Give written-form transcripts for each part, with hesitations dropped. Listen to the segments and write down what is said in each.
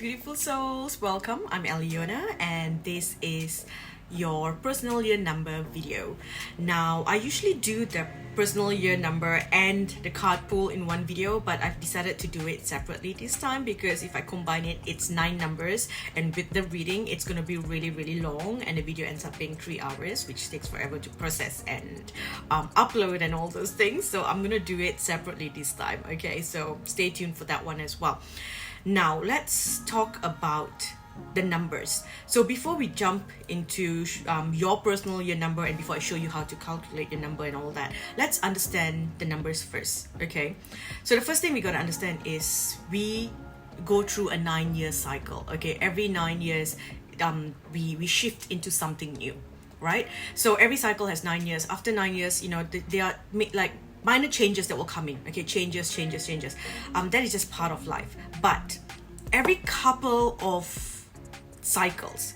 beautiful souls, welcome. I'm Alyonna and this is your personal year number video. Now I usually do the personal year number and the card pull in one video, but I've decided to do it separately this time because if I combine it, it's 9 numbers, and with the reading it's gonna be really long, and the video ends up being 3 hours, which takes forever to process and upload and all those things. So I'm gonna do it separately this time. Okay, so stay tuned for that one as well. Now let's talk about the numbers. So before we jump into your personal year number, and before I show you how to calculate your number and all that, let's understand the numbers first. Okay, so the first thing we got to understand is we go through a 9-year cycle. Okay, every 9 years we shift into something new, right? So every cycle has 9 years. After 9 years, you know, they are like minor changes that will come in. Okay, changes. That is just part of life. But every couple of cycles,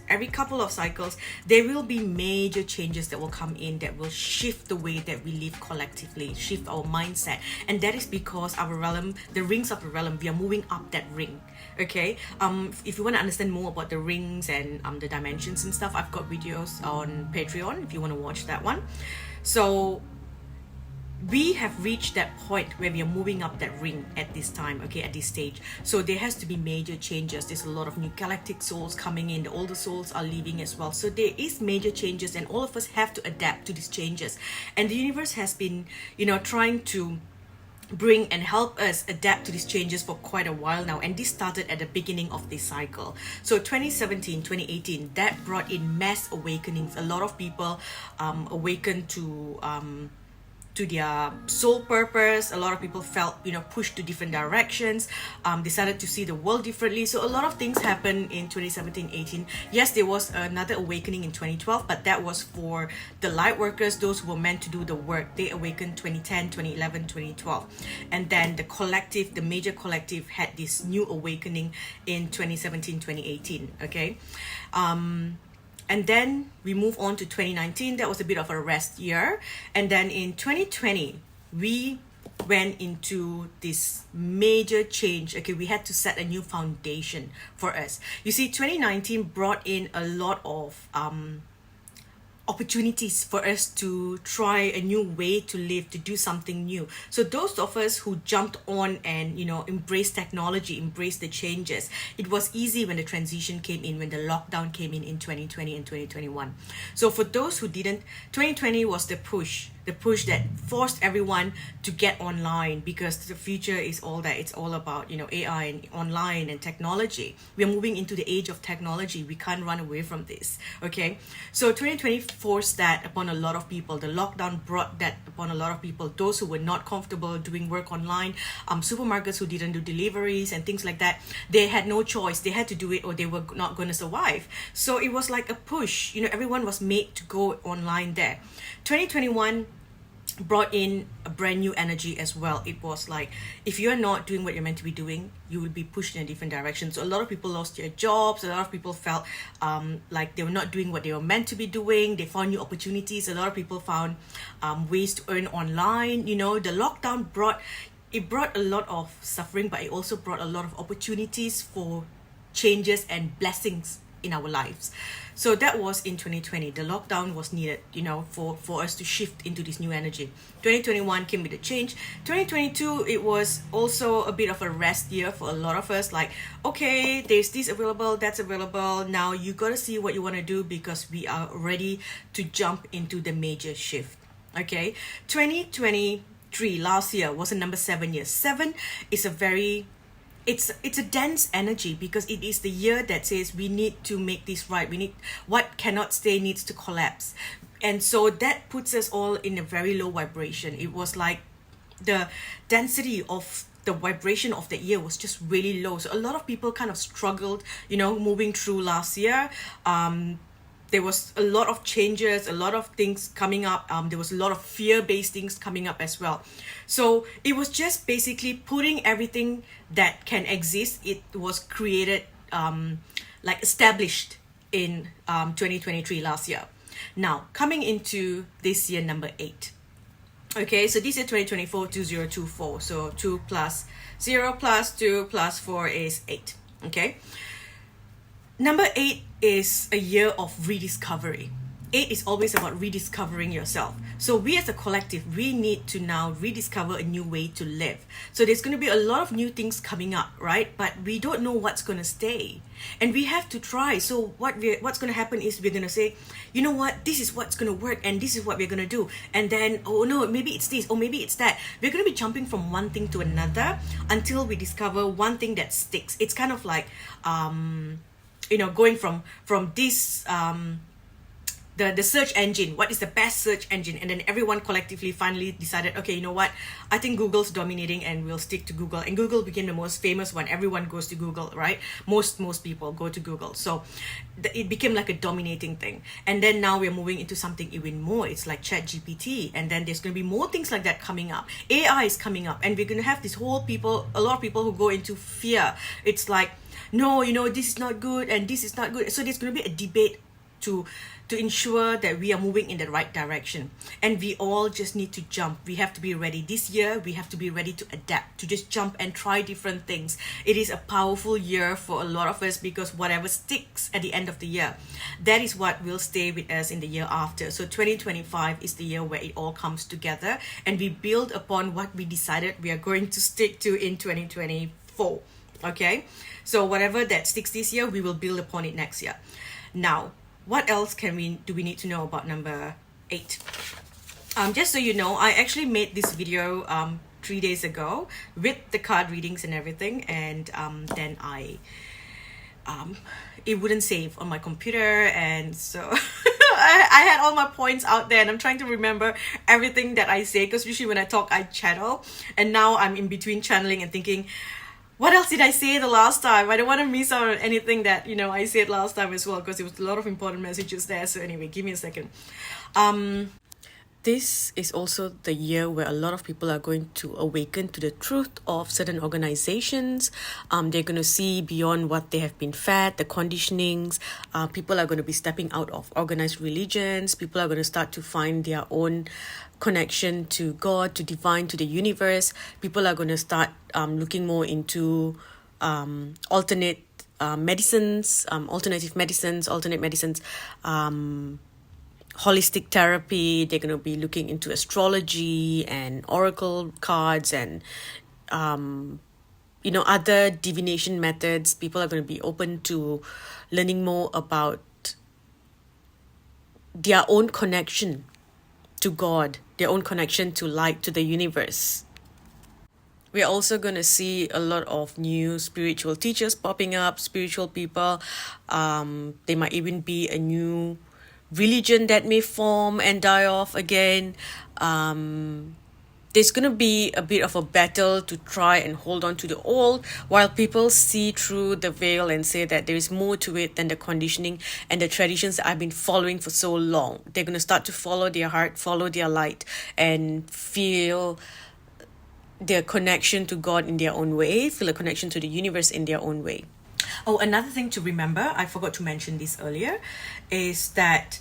there will be major changes that will come in that will shift the way that we live collectively, shift our mindset. And that is because our realm, the rings of the realm, we are moving up that ring. Okay, if you want to understand more about the rings and the dimensions and stuff, I've got videos on Patreon if you want to watch that one. So we have reached that point where we are moving up that ring at this time, okay, at this stage. So there has to be major changes. There's a lot of new galactic souls coming in. The older souls are leaving as well. So there is major changes, and all of us have to adapt to these changes. And the universe has been, you know, trying to bring and help us adapt to these changes for quite a while now, and this started at the beginning of this cycle. So 2017, 2018, that brought in mass awakenings. A lot of people awakened to their soul purpose. A lot of people felt, you know, pushed to different directions, decided to see the world differently. So a lot of things happened in 2017-18. Yes, there was another awakening in 2012, but that was for the light workers, those who were meant to do the work. They awakened 2010, 2011, 2012, and then the collective, the major collective, had this new awakening in 2017-2018. Okay, and then we move on to 2019. That was a bit of a rest year. And then in 2020, we went into this major change. Okay, we had to set a new foundation for us. You see, 2019 brought in a lot of opportunities for us to try a new way to live, to do something new. So those of us who jumped on and, you know, embraced technology, embraced the changes, it was easy when the transition came in, when the lockdown came in 2020 and 2021. So for those who didn't, 2020 was the push that forced everyone to get online, because the future is all that. It's all about, you know, AI and online and technology. We are moving into the age of technology. We can't run away from this. Okay, so 2020 forced that upon a lot of people. The lockdown brought that upon a lot of people. Those who were not comfortable doing work online, supermarkets who didn't do deliveries and things like that, they had no choice. They had to do it or they were not going to survive. So it was like a push. You know, everyone was made to go online there. 2021 brought in a brand new energy as well. It was like, if you're not doing what you're meant to be doing, you will be pushed in a different direction. So a lot of people lost their jobs. A lot of people felt like they were not doing what they were meant to be doing. They found new opportunities. A lot of people found ways to earn online. You know, the lockdown brought a lot of suffering, but it also brought a lot of opportunities for changes and blessings in our lives. So that was in 2020. The lockdown was needed, you know, for us to shift into this new energy. 2021 came with a change. 2022, it was also a bit of a rest year for a lot of us. Like, okay, there's this available, that's available. Now you got to see what you want to do, because we are ready to jump into the major shift. Okay, 2023 last year was a number 7 year. 7 is a very it's a dense energy, because it is the year that says we need to make this right. We need, what cannot stay needs to collapse. And so that puts us all in a very low vibration. It was like the density of the vibration of the year was just really low. So a lot of people kind of struggled, you know, moving through last year. There was a lot of changes, a lot of things coming up. There was a lot of fear-based things coming up as well. So it was just basically putting everything that can exist. It was created, like established in 2023 last year. Now, coming into this year, number 8. Okay, so this year 2024, 2024. So 2 plus 0 plus 2 plus 4 is 8. Okay. Number 8 is a year of rediscovery. 8 is always about rediscovering yourself. So we as a collective, we need to now rediscover a new way to live. So there's going to be a lot of new things coming up, right? But we don't know what's going to stay. And we have to try. So what's going to happen is we're going to say, you know what, this is what's going to work and this is what we're going to do. And then, oh no, maybe it's this or maybe it's that. We're going to be jumping from one thing to another until we discover one thing that sticks. It's kind of like, going from this the search engine, what is the best search engine, and then everyone collectively finally decided, okay, you know what, I think Google's dominating and we'll stick to Google. And Google became the most famous one. Everyone goes to Google, right? Most people go to Google. So it became like a dominating thing. And then now we're moving into something even more. It's like ChatGPT, and then there's going to be more things like that coming up. AI is coming up, and we're going to have a lot of people who go into fear. It's like, no, this is not good and this is not good. So there's going to be a debate to ensure that we are moving in the right direction. And we all just need to jump. We have to be ready. This year, we have to be ready to adapt, to just jump and try different things. It is a powerful year for a lot of us because whatever sticks at the end of the year, that is what will stay with us in the year after. So 2025 is the year where it all comes together and we build upon what we decided we are going to stick to in 2024. Okay? So whatever that sticks this year, we will build upon it next year. Now, what else do we need to know about number 8? Just so you know, I actually made this video 3 days ago with the card readings and everything, and then it wouldn't save on my computer, and so I had all my points out there, and I'm trying to remember everything that I say, because usually when I talk I channel, and now I'm in between channeling and thinking, what else did I say the last time? I don't want to miss out on anything that, I said last time as well, because there was a lot of important messages there. So anyway, give me a second. This is also the year where a lot of people are going to awaken to the truth of certain organizations. They're going to see beyond what they have been fed, the conditionings. People are going to be stepping out of organized religions. People are going to start to find their own connection to God, to divine, to the universe. People are going to start looking more into alternative medicines, holistic therapy. They're going to be looking into astrology and oracle cards and other divination methods. People are going to be open to learning more about their own connection to God, their own connection to light, to the universe. We're also going to see a lot of new spiritual teachers popping up, spiritual people. There might even be a new religion that may form and die off again. There's going to be a bit of a battle to try and hold on to the old, while people see through the veil and say that there is more to it than the conditioning and the traditions that I've been following for so long. They're going to start to follow their heart, follow their light, and feel their connection to God in their own way, feel a connection to the universe in their own way. Oh, another thing to remember, I forgot to mention this earlier, is that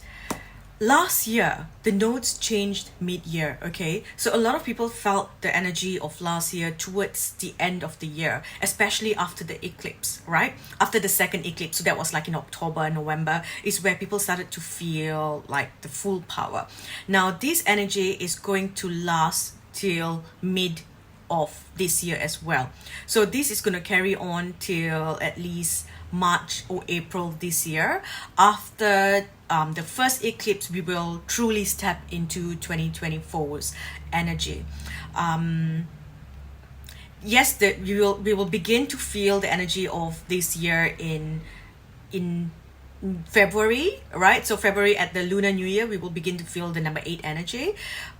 last year, the nodes changed mid-year, okay? So a lot of people felt the energy of last year towards the end of the year, especially after the eclipse, right? After the second eclipse, so that was like in October, November, is where people started to feel like the full power. Now, this energy is going to last till mid of this year as well. So this is going to carry on till at least March or April this year. After the first eclipse, we will truly step into 2024's energy. Yes, we will begin to feel the energy of this year in February, right? So February at the Lunar New Year, we will begin to feel the number 8 energy,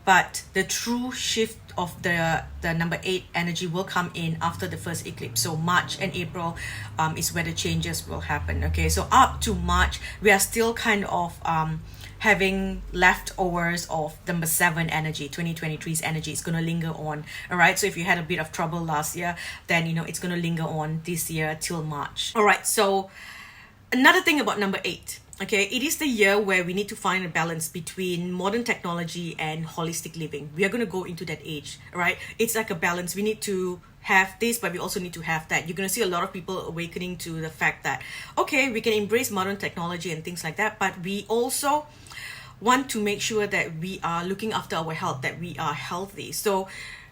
but the true shift of the number 8 energy will come in after the first eclipse. So March and April is where the changes will happen. Okay, so up to March, we are still kind of having leftovers of number 7 energy, 2023's energy. It's going to linger on. All right, so if you had a bit of trouble last year, then it's going to linger on this year till March. All right, so another thing about number 8, okay, it is the year where we need to find a balance between modern technology and holistic living. We are going to go into that age, right? It's like a balance. We need to have this, but we also need to have that. You're going to see a lot of people awakening to the fact that, okay, we can embrace modern technology and things like that, but we also want to make sure that we are looking after our health, that we are healthy. So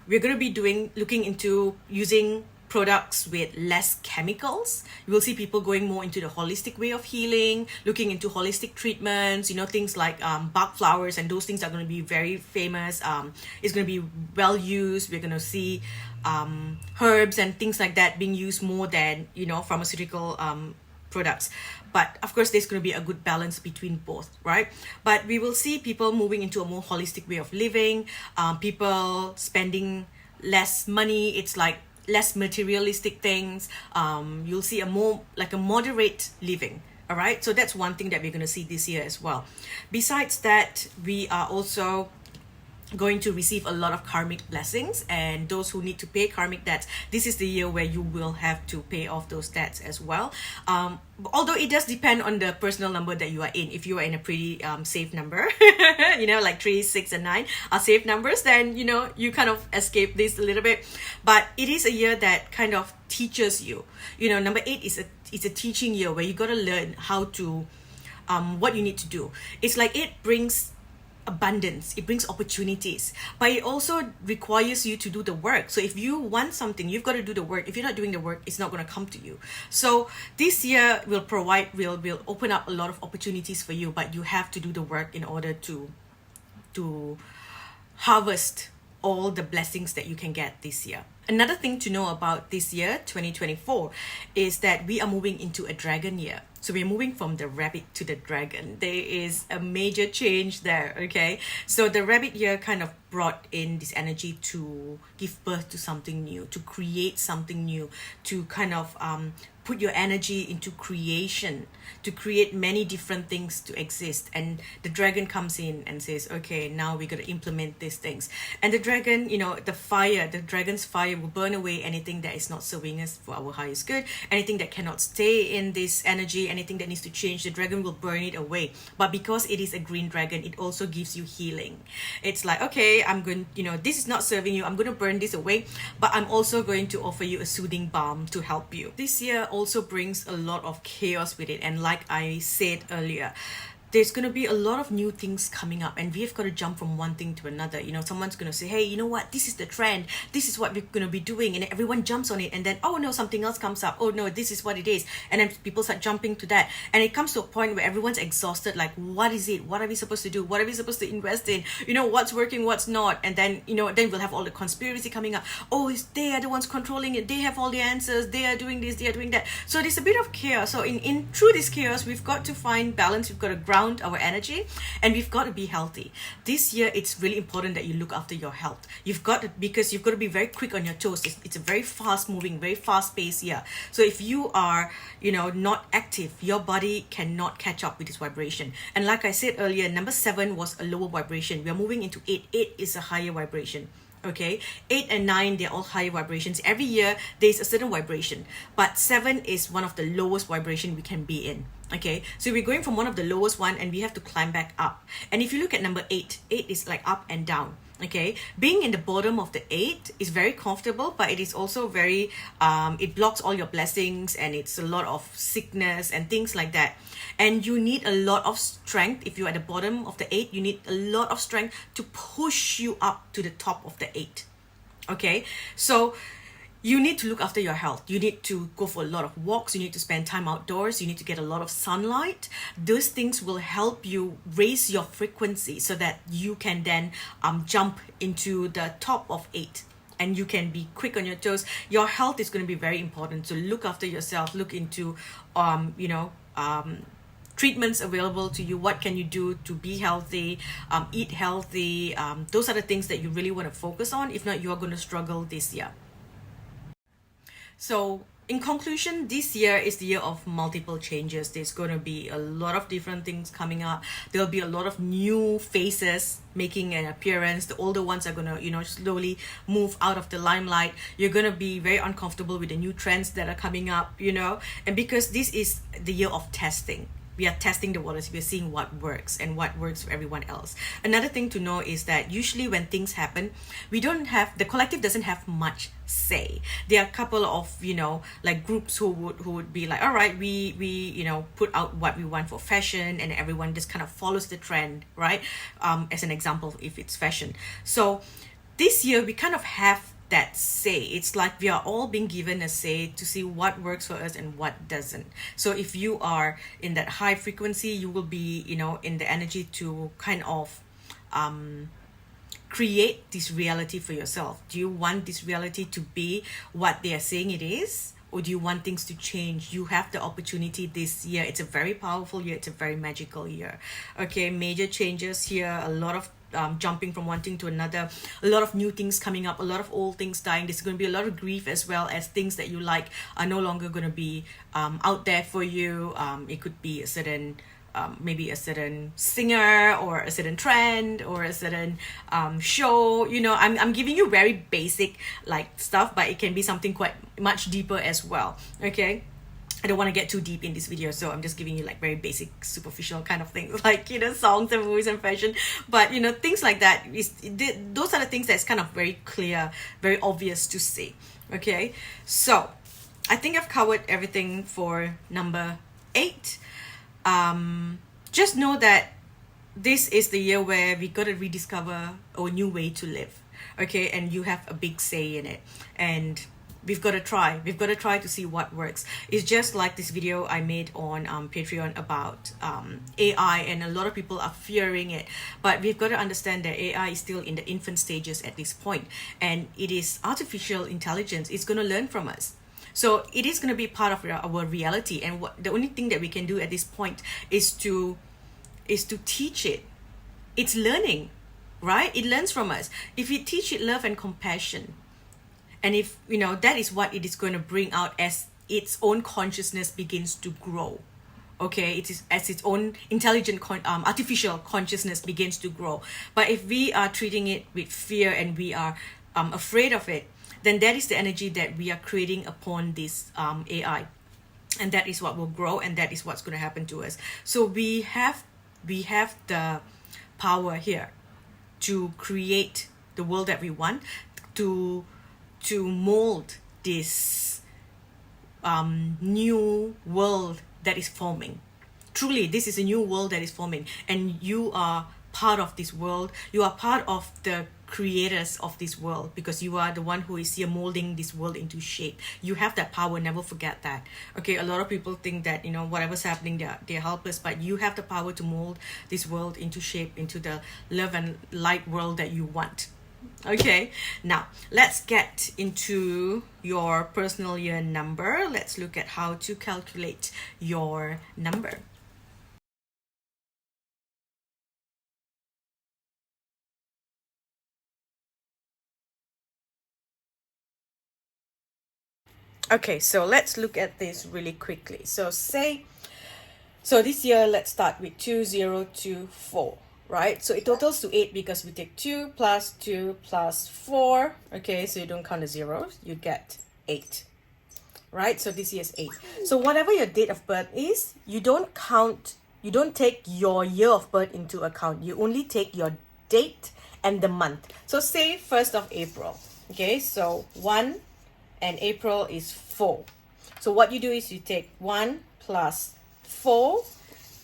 we're going to be looking into using products with less chemicals. You will see people going more into the holistic way of healing, looking into holistic treatments, things like Bach flowers, and those things are going to be very famous. It's going to be well used. We're going to see herbs and things like that being used more than pharmaceutical products. But of course, there's going to be a good balance between both, right? But we will see people moving into a more holistic way of living, people spending less money. It's like less materialistic things. You'll see a more like a moderate living. All right, so that's one thing that we're going to see this year as well. Besides that, we are also going to receive a lot of karmic blessings, and those who need to pay karmic debts, this is the year where you will have to pay off those debts as well. Although it does depend on the personal number that you are in. If you are in a pretty safe number, like 3, 6 and 9 are safe numbers, then you kind of escape this a little bit. But it is a year that kind of teaches you. Number 8 is a teaching year where you got to learn how to what you need to do. It's like it brings abundance, it brings opportunities, but it also requires you to do the work. So if you want something, you've got to do the work. If you're not doing the work, it's not going to come to you. So this year will open up a lot of opportunities for you, but you have to do the work in order to harvest all the blessings that you can get this year. Another thing to know about this year, 2024, is that we are moving into a dragon year. So we're moving from the rabbit to the dragon. There is a major change there, okay? So the rabbit year kind of brought in this energy to give birth to something new, to create something new, to kind of put your energy into creation, to create many different things to exist. And the dragon comes in and says, okay, now we're going to implement these things. And the dragon, the dragon's fire will burn away anything that is not serving us for our highest good, anything that cannot stay in this energy, anything that needs to change, the dragon will burn it away. But because it is a green dragon, it also gives you healing. It's like, okay, I'm going, this is not serving you, I'm going to burn this away, but I'm also going to offer you a soothing balm to help you. This year also brings a lot of chaos with it, and like I said earlier, there's going to be a lot of new things coming up, and we've got to jump from one thing to another. Someone's going to say, hey, you know what, this is the trend, this is what we're going to be doing, and everyone jumps on it, and then, oh no, something else comes up, oh no, this is what it is, and then people start jumping to that, and it comes to a point where everyone's exhausted, like, what is it, what are we supposed to do, what are we supposed to invest in, what's working, what's not, and then then we'll have all the conspiracy coming up. Oh, they are the ones controlling it, they have all the answers, they are doing this, they are doing that. So there's a bit of chaos. So in through this chaos, we've got to find balance, we've got to ground our energy, and we've got to be healthy. This year, it's really important that you look after your health. Because you've got to be very quick on your toes. It's a very fast moving, very fast paced year. So if you are, not active, your body cannot catch up with this vibration. And like I said earlier, number 7 was a lower vibration. We are moving into 8. 8 is a higher vibration. Okay, 8 and 9, they're all higher vibrations. Every year there's a certain vibration, but 7 is one of the lowest vibration we can be in. Okay, so we're going from one of the lowest one, and we have to climb back up. And if you look at number 8, 8 is like up and down. Okay, being in the bottom of the 8 is very comfortable, but it is also very it blocks all your blessings, and it's a lot of sickness and things like that. And you need a lot of strength. If you're at the bottom of the 8, you need a lot of strength to push you up to the top of the 8. Okay, so you need to look after your health. You need to go for a lot of walks. You need to spend time outdoors. You need to get a lot of sunlight. Those things will help you raise your frequency so that you can then jump into the top of 8. And you can be quick on your toes. Your health is going to be very important. So look after yourself. Look into, treatments available to you. What can you do to be healthy, eat healthy? Those are the things that you really want to focus on. If not, you are going to struggle this year. So in conclusion, this year is the year of multiple changes. There's going to be a lot of different things coming up. There'll be a lot of new faces making an appearance. The older ones are going to, slowly move out of the limelight. You're going to be very uncomfortable with the new trends that are coming up, and because this is the year of testing. we are testing the waters. We're seeing what works and what works for everyone else. Another thing to know is that usually when things happen, we don't have, the collective doesn't have much say. There are a couple of, you know, like groups who would be like, all right, we you know, put out what we want for fashion, and everyone just kind of follows the trend, right? As an example, if it's fashion. So this year we kind of have that say. It's like we are all being given a say to see what works for us and what doesn't. So if you are in that high frequency, you will be, you know, in the energy to kind of create this reality for yourself. Do you want this reality to be what they are saying it is, or do you want things to change? You have the opportunity this year. It's a very powerful year. It's a very magical year. Okay, major changes here, a lot of jumping from one thing to another, a lot of new things coming up, a lot of old things dying. There's going to be a lot of grief, as well as things that you like are no longer going to be out there for you. It could be a certain maybe a certain singer, or a certain trend, or a certain show. You know, I'm giving you very basic like stuff, but it can be something quite much deeper as well. Okay, I don't want to get too deep in this video, so I'm just giving you like very basic, superficial kind of things, like, you know, songs and movies and fashion. But, you know, things like that, those are the things that's kind of very clear, very obvious to see. Okay, so I think I've covered everything for number 8. Just know that this is the year where we got to rediscover a new way to live. Okay, and you have a big say in it, and we've got to try to see what works. It's just like this video I made on Patreon about AI, and a lot of people are fearing it, but we've got to understand that AI is still in the infant stages at this point, and it is artificial intelligence. It's going to learn from us. So it is going to be part of our reality, and the only thing that we can do at this point is to teach it. It's learning, right? It learns from us. If we teach it love and compassion, and if, you know, that is what it is going to bring out as its own consciousness begins to grow. Okay, it is as its own intelligent artificial consciousness begins to grow. But if we are treating it with fear, and we are afraid of it, then that is the energy that we are creating upon this AI, and that is what will grow, and that is what's going to happen to us. So we have the power here to create the world that we want, to mold this new world that is forming. Truly, this is a new world that is forming, and you are part of this world. You are part of the creators of this world, because you are the one who is here molding this world into shape. You have that power. Never forget that. Okay, a lot of people think that, you know, whatever's happening, they're helpless, but you have the power to mold this world into shape, into the love and light world that you want. Okay, now let's get into your personal year number. Let's look at how to calculate your number. Okay, so let's look at this really quickly. So this year, let's start with 2024, right? So it totals to 8, because we take 2 plus 2 plus 4. Okay, so you don't count the zeros, you get 8, right? So this year is 8. So whatever your date of birth is, you don't take your year of birth into account. You only take your date and the month. So say 1st of April. Okay, so 1 and April is 4. So what you do is you take 1 plus 4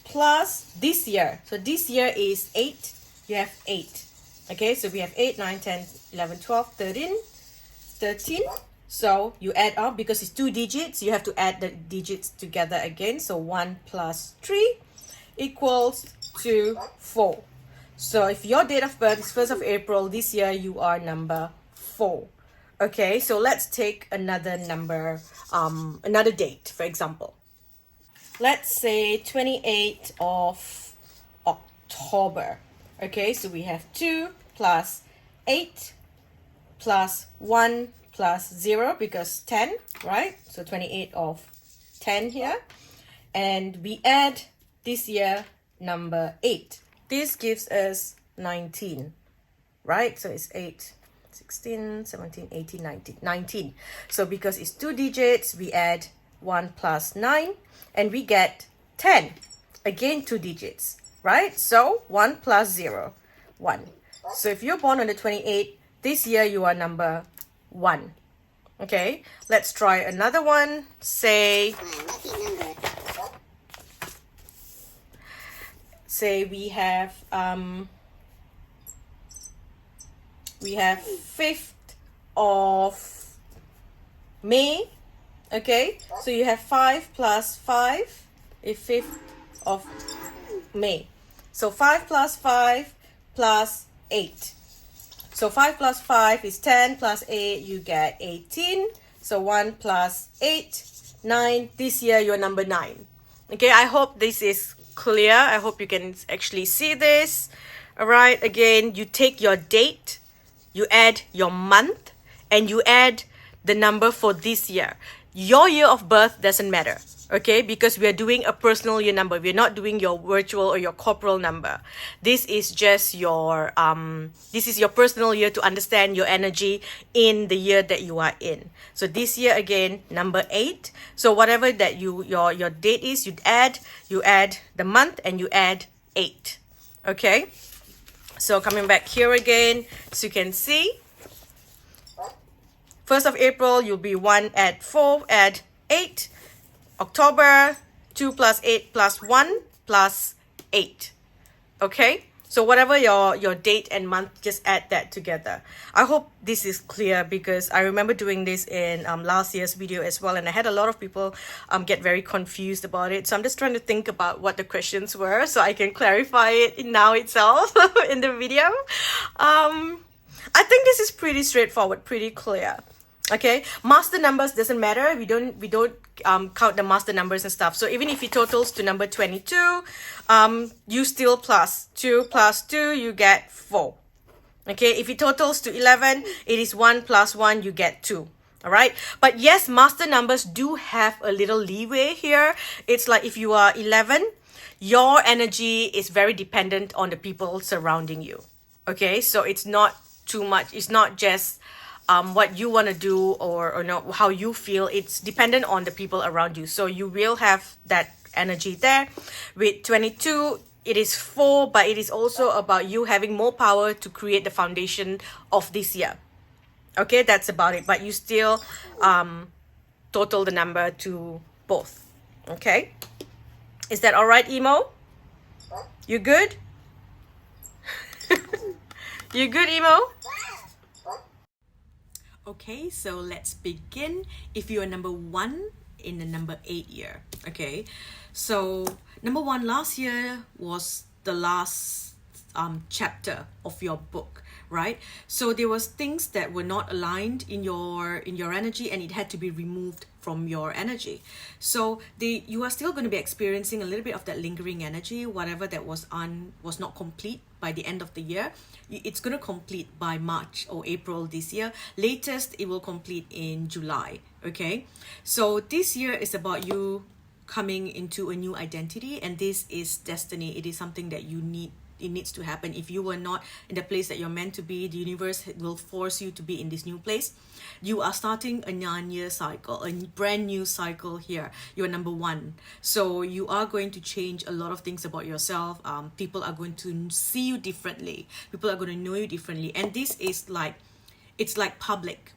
plus this year. So this year is 8. You have 8. Okay, so we have 8, 9, 10, 11, 12, 13. So you add up, because it's 2 digits, you have to add the digits together again. So 1 plus 3 equals to 4. So if your date of birth is 1st of April, this year you are number 4. Okay, so let's take another number, another date, for example. Let's say 28th of October. Okay, so we have 2 plus 8 plus 1 plus 0, because 10, right? So 28 of 10 here. And we add this year number 8. This gives us 19, right? So it's 8, 16, 17, 18, 19, 19. So because it's 2 digits, we add 1 plus 9, and we get 10. Again, 2 digits, right? So 1 plus 0, 1. So if you're born on the 28th, this year you are number 1. Okay, let's try another one. Say we have 5th of May. Okay, so you have 5 plus 5 is 5th of May. So 5 plus 5 plus 8. So 5 plus 5 is 10 plus 8, you get 18. So 1 plus 8, 9. This year you're number 9. Okay, I hope this is clear. I hope you can actually see this. All right, again, you take your date, you add your month, and you add the number for this year. Your year of birth doesn't matter, okay, because we are doing a personal year number. We're not doing your virtual or your corporal number. This is just your personal year to understand your energy in the year that you are in. So this year, again, number 8. So whatever that your date is, you add the month, and you add 8. Okay, so coming back here again, so you can see 1st of April, you'll be 1, add 4, add 8. October, 2 plus 8 plus 1 plus 8. Okay, so whatever your date and month, just add that together. I hope this is clear, because I remember doing this in last year's video as well, and I had a lot of people get very confused about it. So I'm just trying to think about what the questions were so I can clarify it now itself in the video. I think this is pretty straightforward, pretty clear. Okay, master numbers doesn't matter. We don't count the master numbers and stuff. So even if it totals to number 22, you still plus 2 plus 2, you get 4. Okay, if it totals to 11, it is 1 plus 1, you get 2. All right, but yes, master numbers do have a little leeway here. It's like if you are 11, your energy is very dependent on the people surrounding you. Okay, so it's not too much. It's not just what you want to do or not how you feel. It's dependent on the people around you. So you will have that energy there. With 22, it is 4, but it is also about you having more power to create the foundation of this year. Okay, that's about it. But you still total the number to both. Okay, is that all right, Emo? You good? You good, Emo? Okay, so let's begin. If you are number 1 in the number 8 year, okay, so number 1 last year was the last chapter of your book, right? So there was things that were not aligned in your energy, and it had to be removed from your energy. So you are still going to be experiencing a little bit of that lingering energy. Whatever that was not complete by the end of the year, it's going to complete by March or April this year. Latest, it will complete in July. Okay, so this year is about you coming into a new identity, and this is destiny. It is something that you need. It needs to happen. If you were not in the place that you're meant to be, the universe will force you to be in this new place. You are starting a 9-year cycle, a brand new cycle here. You're number 1. So you are going to change a lot of things about yourself. People are going to see you differently. People are going to know you differently. And this is like, it's like public.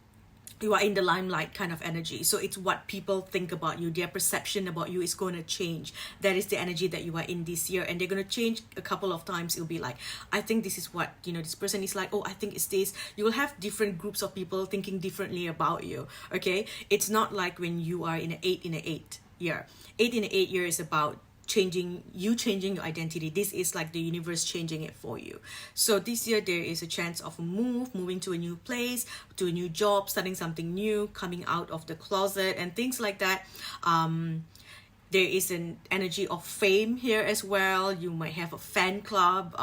You are in the limelight kind of energy. So it's what people think about you. Their perception about you is going to change. That is the energy that you are in this year. And they're going to change a couple of times. It'll be like, I think this is what, this person is like. Oh, I think it's this. You will have different groups of people thinking differently about you. Okay. It's not like when you are in an 8 in an 8 year. 8 in an 8 year is about changing your identity. This is like the universe changing it for you. So this year there is a chance of moving to a new place, to a new job, starting something new, coming out of the closet and things like that. There is an energy of fame here as well. You might have a fan club,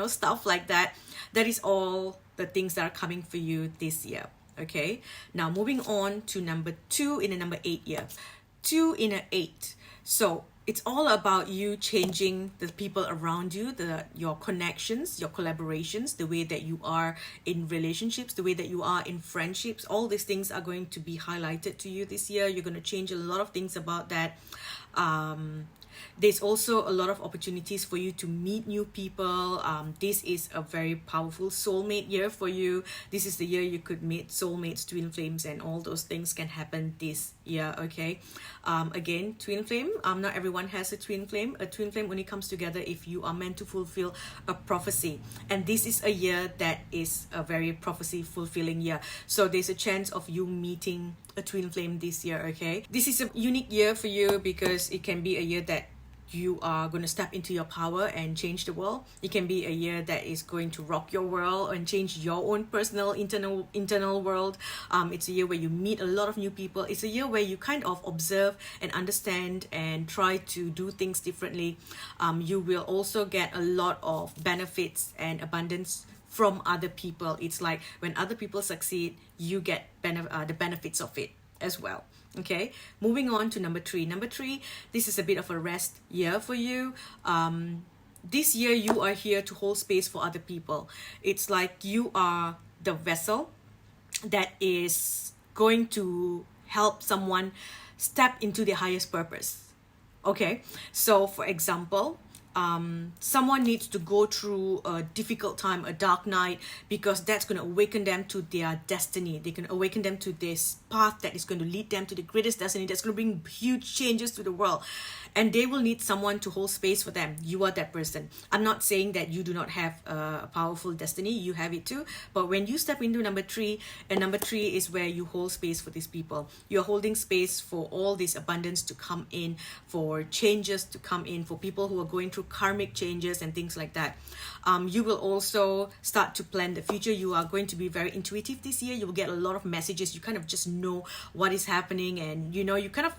stuff like that. That is all the things that are coming for you this year. Okay, now moving on to number 2 in a number 8 year. 2 in an 8. So it's all about you changing the people around you, your connections, your collaborations, the way that you are in relationships, the way that you are in friendships. All these things are going to be highlighted to you this year. You're going to change a lot of things about that. There's also a lot of opportunities for you to meet new people. This is a very powerful soulmate year for you. This is the year you could meet soulmates, twin flames, and all those things can happen this year, okay? Again, twin flame, not everyone has a twin flame. A twin flame only comes together if you are meant to fulfill a prophecy. And this is a year that is a very prophecy fulfilling year. So there's a chance of you meeting a twin flame this year, okay? This is a unique year for you because it can be a year that you are going to step into your power and change the world. It can be a year that is going to rock your world and change your own personal internal world. It's a year where you meet a lot of new people. It's a year where you kind of observe and understand and try to do things differently. You will also get a lot of benefits and abundance from other people. It's like when other people succeed, you get the benefits of it as well. Okay, moving on to number three. Number three, this is a bit of a rest year for you. This year you are here to hold space for other people. It's like you are the vessel that is going to help someone step into their highest purpose. Okay, so for example, someone needs to go through a difficult time, a dark night, because that's going to awaken them to their destiny. They can awaken them to this path that is going to lead them to the greatest destiny, that's going to bring huge changes to the world. And they will need someone to hold space for them. You are that person. I'm not saying that you do not have a powerful destiny. You have it too. But when you step into number three, and number three is where you hold space for these people. You're holding space for all this abundance to come in, for changes to come in, for people who are going through karmic changes and things like that. You will also start to plan the future. You are going to be very intuitive this year. You will get a lot of messages. You kind of just know what is happening, and you kind of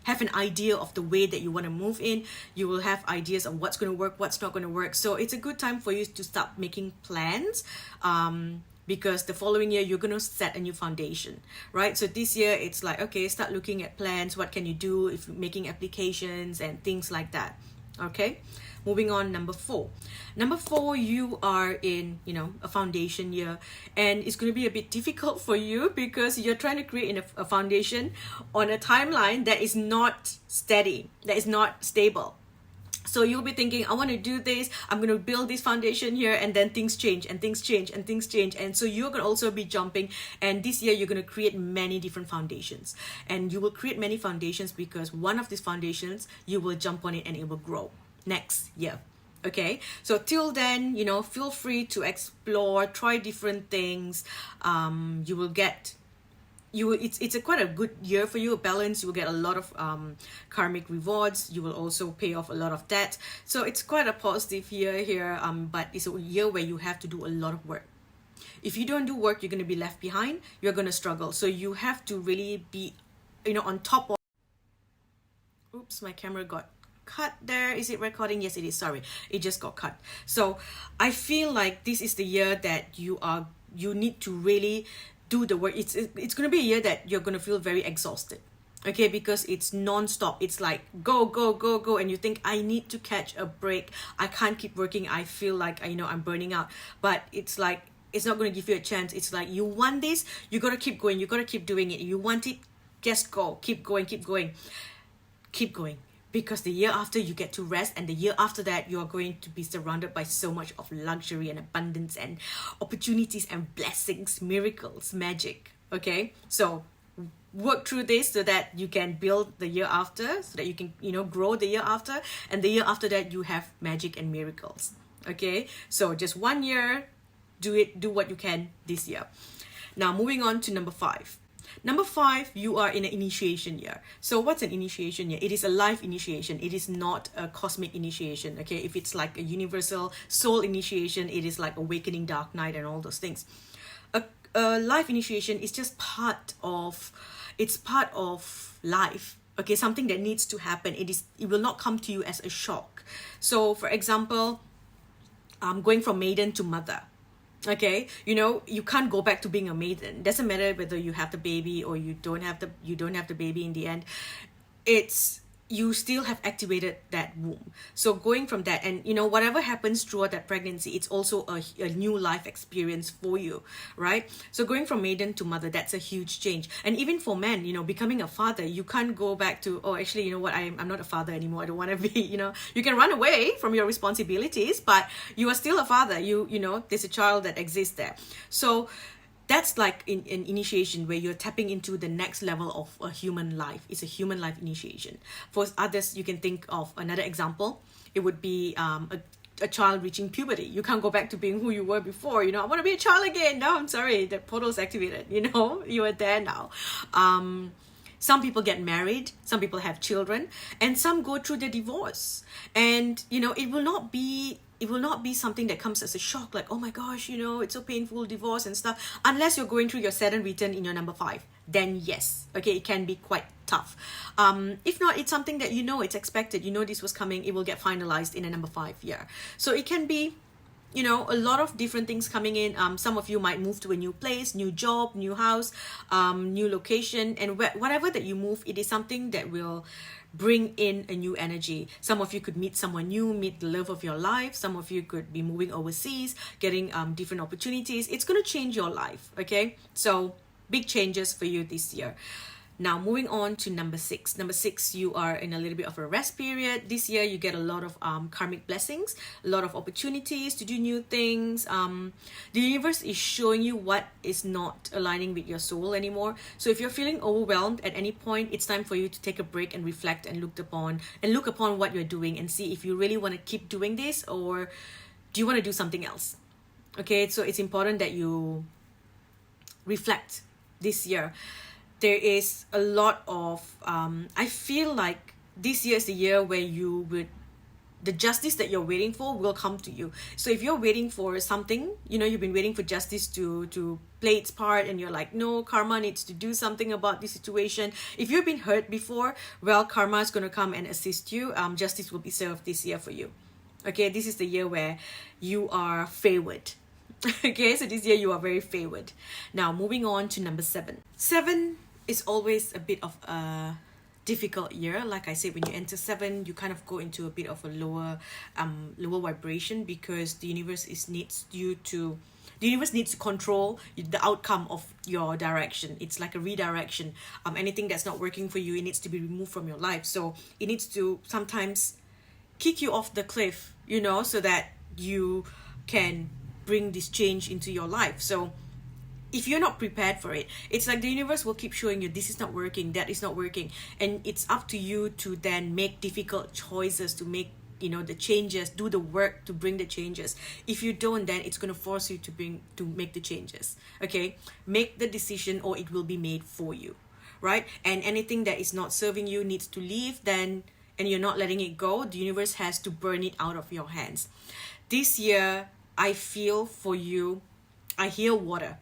have an idea of the way that you want to move in. You will have ideas of what's going to work, what's not going to work. So it's a good time for you to start making plans, because the following year you're going to set a new foundation, right? So this year it's like, okay, start looking at plans. What can you do if you're making applications and things like that? Okay, moving on, number four. Number four, you are in, a foundation year, and it's going to be a bit difficult for you because you're trying to create a foundation on a timeline that is not steady, that is not stable. So you'll be thinking, I want to do this, I'm going to build this foundation here, and then things change and things change and things change. And so you're going to also be jumping, and this year you're going to create many different foundations. And you will create many foundations because one of these foundations, you will jump on it and it will grow next year. Okay, so till then, feel free to explore, try different things. You will get... it's quite a good year for you, a balance. You will get a lot of karmic rewards. You will also pay off a lot of debt. So it's quite a positive year here, but it's a year where you have to do a lot of work. If you don't do work, you're going to be left behind. You're going to struggle. So you have to really be, on top of... Oops, my camera got cut there. Is it recording? Yes, it is. Sorry, it just got cut. So I feel like this is the year that you need to really do the work. It's going to be a year that you're going to feel very exhausted, okay, because it's non-stop. It's like go go go go, and you think, I need to catch a break. I can't keep working. I feel like I'm burning out. But it's like, it's not going to give you a chance. It's like, you want this, you got to keep going, you got to keep doing it. You want it, just go, keep going, keep going, keep going. Because the year after you get to rest, and the year after that you are going to be surrounded by so much of luxury and abundance and opportunities and blessings, miracles, magic. Okay, so work through this so that you can build the year after, so that you can grow the year after, and the year after that you have magic and miracles. Okay, so just 1 year, do what you can this year. Now moving on to number five. Number five, you are in an initiation year. So what's an initiation year? It is a life initiation. It is not a cosmic initiation. Okay, if it's like a universal soul initiation, it is like awakening, dark night, and all those things. A life initiation is just part of life. Okay, something that needs to happen. It will not come to you as a shock. So for example, going from maiden to mother. Okay, you can't go back to being a maiden. Doesn't matter whether you have the baby or you don't have the baby in the end. It's you still have activated that womb. So going from that, and whatever happens throughout that pregnancy, it's also a new life experience for you, right? So going from maiden to mother, that's a huge change. And even for men, becoming a father, you can't go back to, oh, actually, you know what, I'm not a father anymore, I don't want to be. You can run away from your responsibilities, but you are still a father. There's a child that exists there. So that's like an initiation where you're tapping into the next level of a human life. It's a human life initiation. For others, you can think of another example. It would be a child reaching puberty. You can't go back to being who you were before. I want to be a child again. No, I'm sorry, the portal's activated. You are there now. Some people get married, some people have children, and some go through the divorce. And it will not be something that comes as a shock, like, oh my gosh, it's so painful, divorce and stuff, unless you're going through your Saturn return in your number 5. Then yes, okay, it can be quite tough. If not, it's something that it's expected, this was coming, it will get finalized in a number 5 year. So it can be a lot of different things coming in. Some of you might move to a new place, new job, new house, new location, and whatever that you move, it is something that will bring in a new energy. Some of you could meet someone new, meet the love of your life. Some of you could be moving overseas, getting different opportunities. It's going to change your life, okay? So big changes for you this year. Now, moving on to number 6. Number 6, you are in a little bit of a rest period. This year, you get a lot of karmic blessings, a lot of opportunities to do new things. The universe is showing you what is not aligning with your soul anymore. So if you're feeling overwhelmed at any point, it's time for you to take a break and reflect and look upon what you're doing and see if you really want to keep doing this, or do you want to do something else. Okay, so it's important that you reflect this year. There is a lot of I feel like this year is the year where the justice that you're waiting for will come to you. So if you're waiting for something, you've been waiting for justice to play its part, and you're like, no, karma needs to do something about this situation. If you've been hurt before, well, karma is going to come and assist you. Justice will be served this year for you. Okay, this is the year where you are favored. Okay, so this year you are very favored. Now, moving on to number 7. 7 is always a bit of a difficult year. Like I said, when you enter 7, you kind of go into a bit of a lower vibration, because the universe needs to control the outcome of your direction. It's like a redirection. Anything that's not working for you, it needs to be removed from your life. So it needs to sometimes kick you off the cliff, so that you can bring this change into your life. So if you're not prepared for it, it's like the universe will keep showing you this is not working, that is not working, and it's up to you to then make difficult choices, to make the changes, do the work to bring the changes. If you don't, then it's going to force you to make the changes. Okay, make the decision, or it will be made for you, right? And anything that is not serving you needs to leave, then, and you're not letting it go, the universe has to burn it out of your hands. This year, I feel for you, I hear water.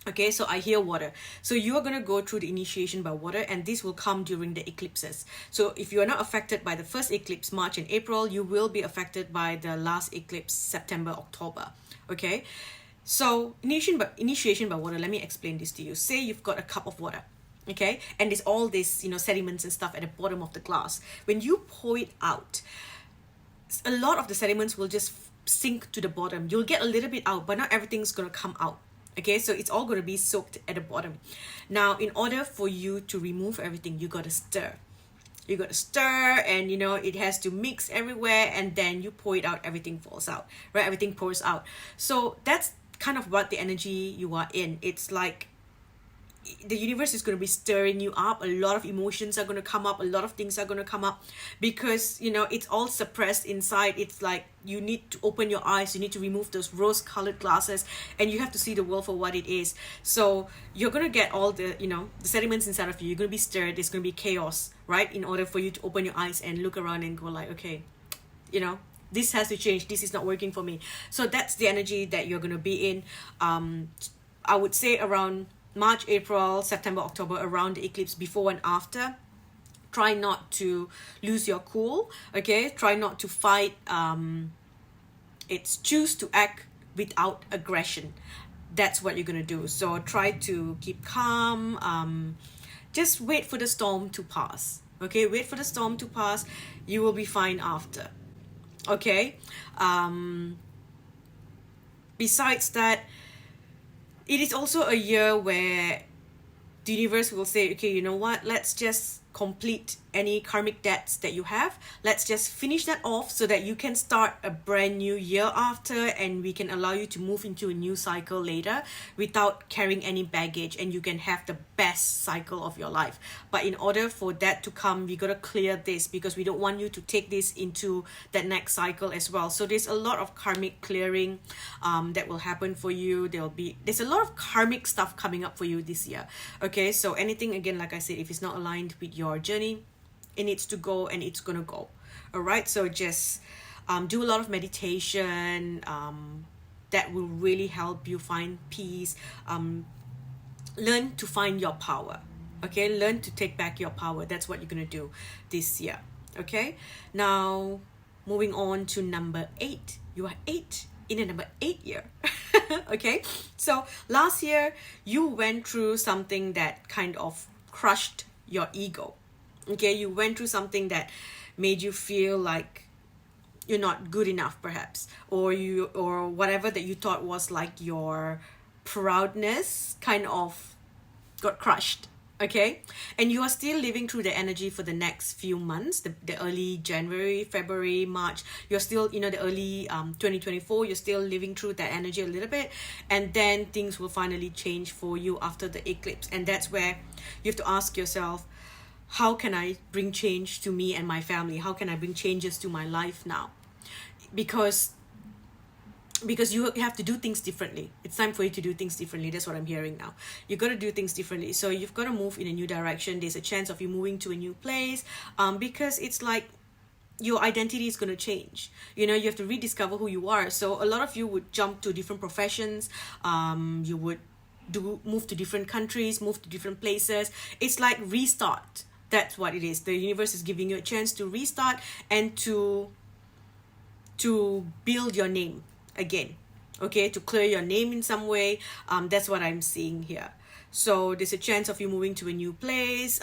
Okay, so I hear water. So you are going to go through the initiation by water, and this will come during the eclipses. So if you are not affected by the first eclipse, March and April, you will be affected by the last eclipse, September, October. Okay, so initiation by water, let me explain this to you. Say you've got a cup of water, okay, and there's all this, sediments and stuff at the bottom of the glass. When you pour it out, a lot of the sediments will just sink to the bottom. You'll get a little bit out, but not everything's going to come out. Okay, so it's all going to be soaked at the bottom. Now, in order for you to remove everything, you got to stir. You got to stir, and it has to mix everywhere, and then you pour it out, everything falls out, right? Everything pours out. So that's kind of what the energy you are in. It's like the universe is going to be stirring you up. A lot of emotions are going to come up, a lot of things are going to come up, because it's all suppressed inside. It's like you need to open your eyes, you need to remove those rose-colored glasses, and you have to see the world for what it is. So you're going to get all the the sediments inside of you. You're going to be stirred. There's going to be chaos, right? In order for you to open your eyes and look around and go like, okay, this has to change, this is not working for me. So that's the energy that you're going to be in. I would say around March, April, September, October, around the eclipse, before and after. Try not to lose your cool, okay? Try not to fight. It's choose to act without aggression. That's what you're going to do. So try to keep calm. Just wait for the storm to pass, Okay, wait for the storm to pass. You will be fine after. Okay. Besides that, it is also a year where the universe will say, okay, you know what, let's just complete any karmic debts that you have. Let's just finish that off so that you can start a brand new year after, and we can allow you to move into a new cycle later without carrying any baggage, and you can have the best cycle of your life. But in order for that to come, we got to clear this, because we don't want you to take this into that next cycle as well. So there's a lot of karmic clearing that will happen for you. There's a lot of karmic stuff coming up for you this year. Okay, so anything, again, like I said, if it's not aligned with your journey, it needs to go, and it's gonna go. All right, so just do a lot of meditation. That will really help you find peace. Learn to find your power. Okay, learn to take back your power. That's what you're gonna do this year. Okay, now moving on to number 8. You are 8 in a number 8 year. Okay, so last year you went through something that kind of crushed your ego. Okay, you went through something that made you feel like you're not good enough, perhaps, or whatever that you thought was like your proudness kind of got crushed. Okay, and you are still living through the energy for the next few months, the early January, February, March. You're still, the early 2024, you're still living through that energy a little bit, and then things will finally change for you after the eclipse. And that's where you have to ask yourself, how can I bring change to me and my family? How can I bring changes to my life now? Because you have to do things differently. It's time for you to do things differently. That's what I'm hearing now. You got to do things differently. So you've got to move in a new direction. There's a chance of you moving to a new place, because it's like your identity is going to change. You have to rediscover who you are. So a lot of you would jump to different professions. You would move to different countries, move to different places. It's like restart. That's what it is. The universe is giving you a chance to restart and to build your name again. Okay, to clear your name in some way. That's what I'm seeing here. So there's a chance of you moving to a new place,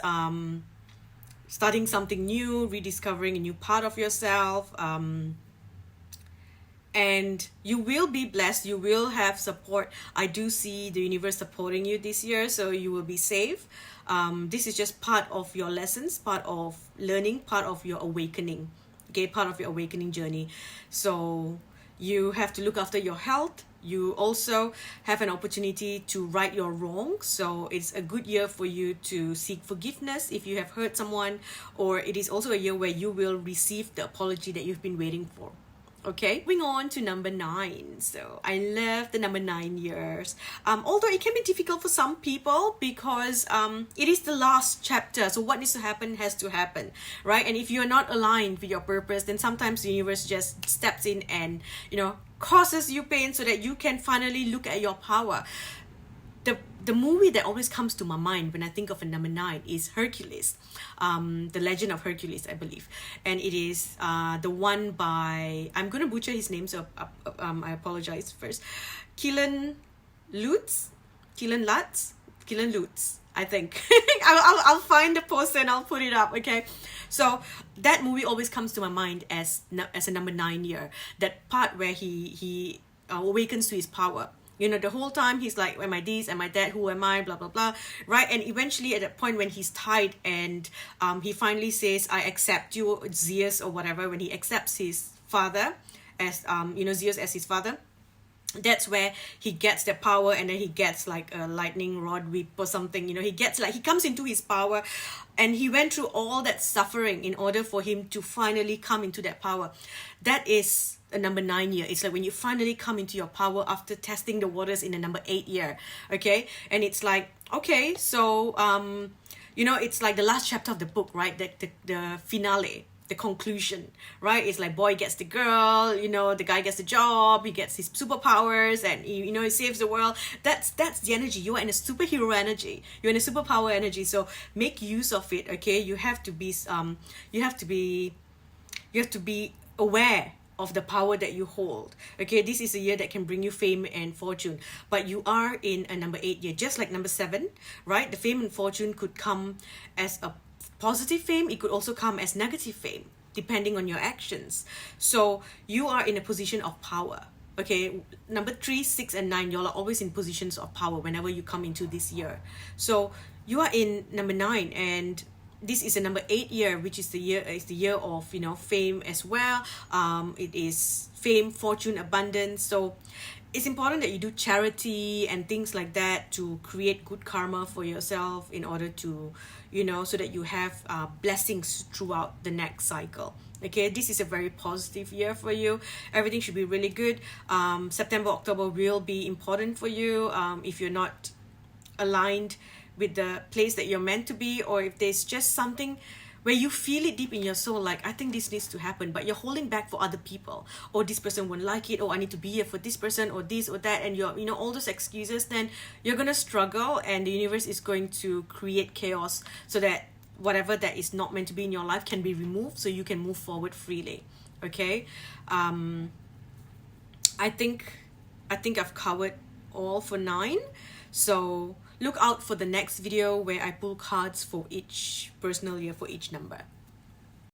starting something new, rediscovering a new part of yourself. And you will be blessed. You will have support. I do see the universe supporting you this year, so you will be safe. This is just part of your lessons, part of learning, part of your awakening. Okay, part of your awakening journey. So you have to look after your health. You also have an opportunity to right your wrongs. So it's a good year for you to seek forgiveness if you have hurt someone, or it is also a year where you will receive the apology that you've been waiting for. Okay, moving on to number 9. So I love the number 9 years. Although it can be difficult for some people, because it is the last chapter. So what needs to happen has to happen, right? And if you're not aligned with your purpose, then sometimes the universe just steps in and causes you pain so that you can finally look at your power. The movie that always comes to my mind when I think of a number 9 is Hercules, the Legend of Hercules, I believe, and it is the one by, I'm gonna butcher his name, so I apologize first. Keelan Lutz, I think. I'll find the poster and I'll put it up. Okay, so that movie always comes to my mind as a number 9 year. That part where he awakens to his power. The whole time he's like, am I this? Am I that? Who am I? Blah, blah, blah. Right? And eventually at that point when he's tied and he finally says, I accept you, Zeus or whatever, when he accepts his father as, Zeus as his father, that's where he gets the power, and then he gets like a lightning rod whip or something. He gets he comes into his power, and he went through all that suffering in order for him to finally come into that power. That is a number 9 year. It's like when you finally come into your power after testing the waters in a number 8 year. Okay, and it's like, okay, so it's like the last chapter of the book, right? The finale, the conclusion, right? It's like boy gets the girl, the guy gets the job, he gets his superpowers, and he saves the world. That's the energy. You are in a superhero energy. You're in a superpower energy. So make use of it. Okay, you have to be aware of the power that you hold. Okay, this is a year that can bring you fame and fortune, but you are in a number 8 year, just like number 7, right? The fame and fortune could come as a positive fame, it could also come as negative fame depending on your actions. So you are in a position of power. Okay, number 3, 6, and 9, y'all are always in positions of power whenever you come into this year. So you are in number 9, and this is a number 8 year, which is the year of, you know, fame as well. It is fame, fortune, abundance. So it's important that you do charity and things like that to create good karma for yourself, in order to, you know, so that you have blessings throughout the next cycle. Okay, this is a very positive year for you. Everything should be really good. September, October will be important for you. If you're not aligned with the place that you're meant to be, or if there's just something where you feel it deep in your soul, like, I think this needs to happen, but you're holding back for other people, or this person won't like it, or I need to be here for this person, or this or that, and you're, you know, all those excuses, then you're gonna struggle, and the universe is going to create chaos so that whatever that is not meant to be in your life can be removed, so you can move forward freely. Okay, I think I've covered all for 9. So look out for the next video where I pull cards for each personal year, for each number.